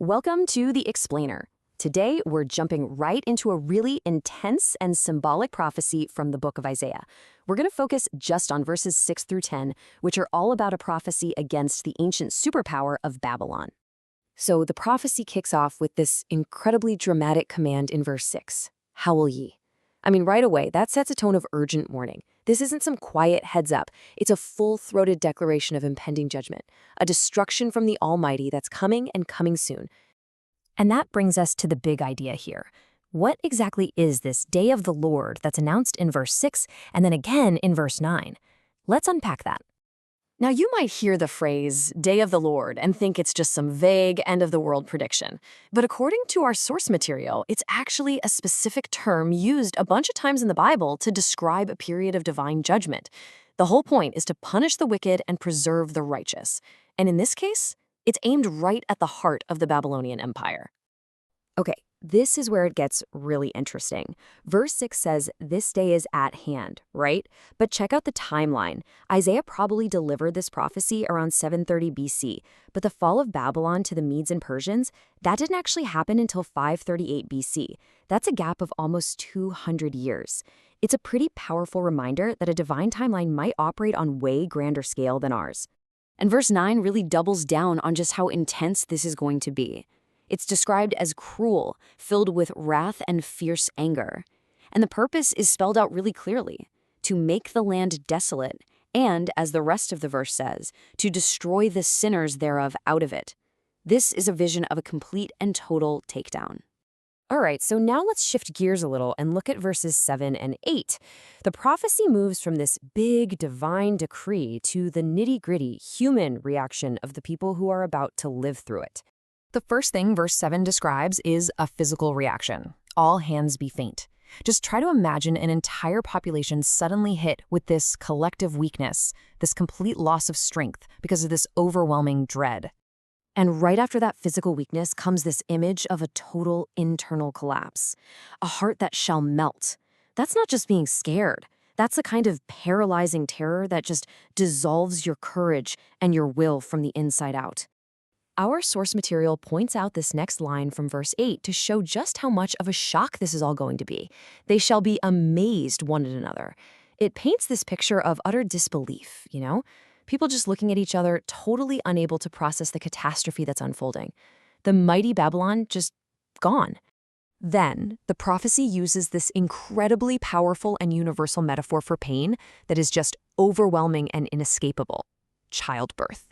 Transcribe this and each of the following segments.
Welcome to The Explainer. Today, we're jumping right into a really intense and symbolic prophecy from the book of Isaiah. We're going to focus just on verses 6 through 10, which are all about a prophecy against the ancient superpower of Babylon. So the prophecy kicks off with this incredibly dramatic command in verse 6, "Howl ye." Right away, that sets a tone of urgent warning. This isn't some quiet heads up. It's a full-throated declaration of impending judgment, a destruction from the Almighty that's coming and coming soon. And that brings us to the big idea here. What exactly is this day of the Lord that's announced in verse 6 and then again in verse 9? Let's unpack that. Now, you might hear the phrase, day of the Lord, and think it's just some vague end-of-the-world prediction. But according to our source material, it's actually a specific term used a bunch of times in the Bible to describe a period of divine judgment. The whole point is to punish the wicked and preserve the righteous. And in this case, it's aimed right at the heart of the Babylonian Empire. Okay, this is where it gets really interesting. Verse 6 says, this day is at hand, right? But check out the timeline. Isaiah probably delivered this prophecy around 730 BC, but the fall of Babylon to the Medes and Persians, that didn't actually happen until 538 BC. That's a gap of almost 200 years. It's a pretty powerful reminder that a divine timeline might operate on way grander scale than ours. And verse 9 really doubles down on just how intense this is going to be. It's described as cruel, filled with wrath and fierce anger. And the purpose is spelled out really clearly, to make the land desolate, and, as the rest of the verse says, to destroy the sinners thereof out of it. This is a vision of a complete and total takedown. All right, so now let's shift gears a little and look at verses 7 and 8. The prophecy moves from this big divine decree to the nitty-gritty human reaction of the people who are about to live through it. The first thing verse 7 describes is a physical reaction. All hands be faint. Just try to imagine an entire population suddenly hit with this collective weakness, this complete loss of strength because of this overwhelming dread. And right after that physical weakness comes this image of a total internal collapse, a heart that shall melt. That's not just being scared. That's the kind of paralyzing terror that just dissolves your courage and your will from the inside out. Our source material points out this next line from verse 8 to show just how much of a shock this is all going to be. They shall be amazed one at another. It paints this picture of utter disbelief, People just looking at each other, totally unable to process the catastrophe that's unfolding. The mighty Babylon just gone. Then, the prophecy uses this incredibly powerful and universal metaphor for pain that is just overwhelming and inescapable: childbirth.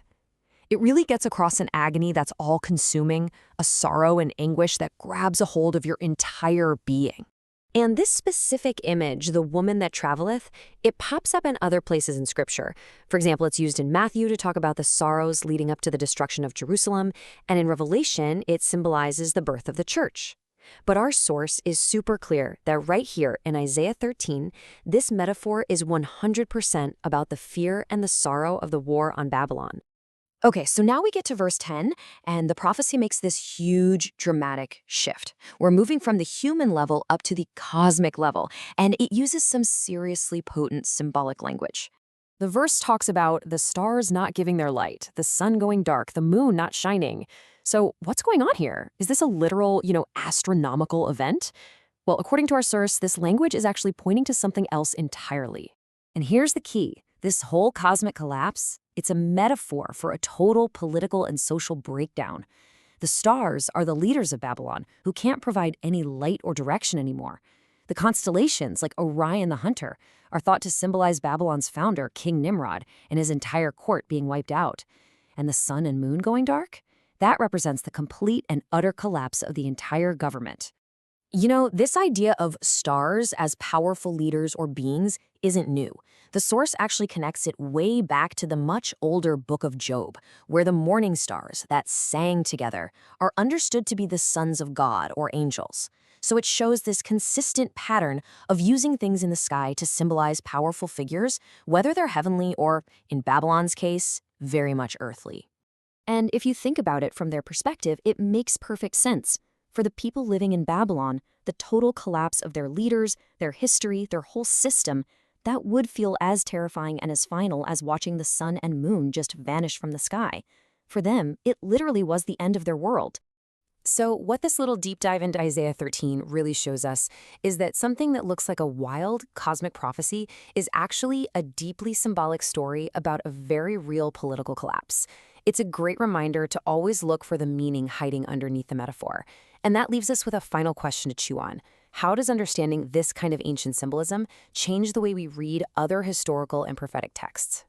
It really gets across an agony that's all-consuming, a sorrow and anguish that grabs a hold of your entire being. And this specific image, the woman that traveleth, it pops up in other places in Scripture. For example, it's used in Matthew to talk about the sorrows leading up to the destruction of Jerusalem, and in Revelation, it symbolizes the birth of the church. But our source is super clear that right here in Isaiah 13, this metaphor is 100% about the fear and the sorrow of the war on Babylon. Okay, so now we get to verse 10, and the prophecy makes this huge, dramatic shift. We're moving from the human level up to the cosmic level, and it uses some seriously potent symbolic language. The verse talks about the stars not giving their light, the sun going dark, the moon not shining. So what's going on here? Is this a literal, astronomical event? Well, according to our source, this language is actually pointing to something else entirely. And here's the key. This whole cosmic collapse, it's a metaphor for a total political and social breakdown. The stars are the leaders of Babylon who can't provide any light or direction anymore. The constellations, like Orion the Hunter, are thought to symbolize Babylon's founder, King Nimrod, and his entire court being wiped out. And the sun and moon going dark? That represents the complete and utter collapse of the entire government. This idea of stars as powerful leaders or beings isn't new. The source actually connects it way back to the much older Book of Job, where the morning stars that sang together are understood to be the sons of God or angels. So it shows this consistent pattern of using things in the sky to symbolize powerful figures, whether they're heavenly or, in Babylon's case, very much earthly. And if you think about it from their perspective, it makes perfect sense. For the people living in Babylon, the total collapse of their leaders, their history, their whole system, that would feel as terrifying and as final as watching the sun and moon just vanish from the sky. For them, it literally was the end of their world. So, what this little deep dive into Isaiah 13 really shows us is that something that looks like a wild cosmic prophecy is actually a deeply symbolic story about a very real political collapse. It's a great reminder to always look for the meaning hiding underneath the metaphor. And that leaves us with a final question to chew on. How does understanding this kind of ancient symbolism change the way we read other historical and prophetic texts?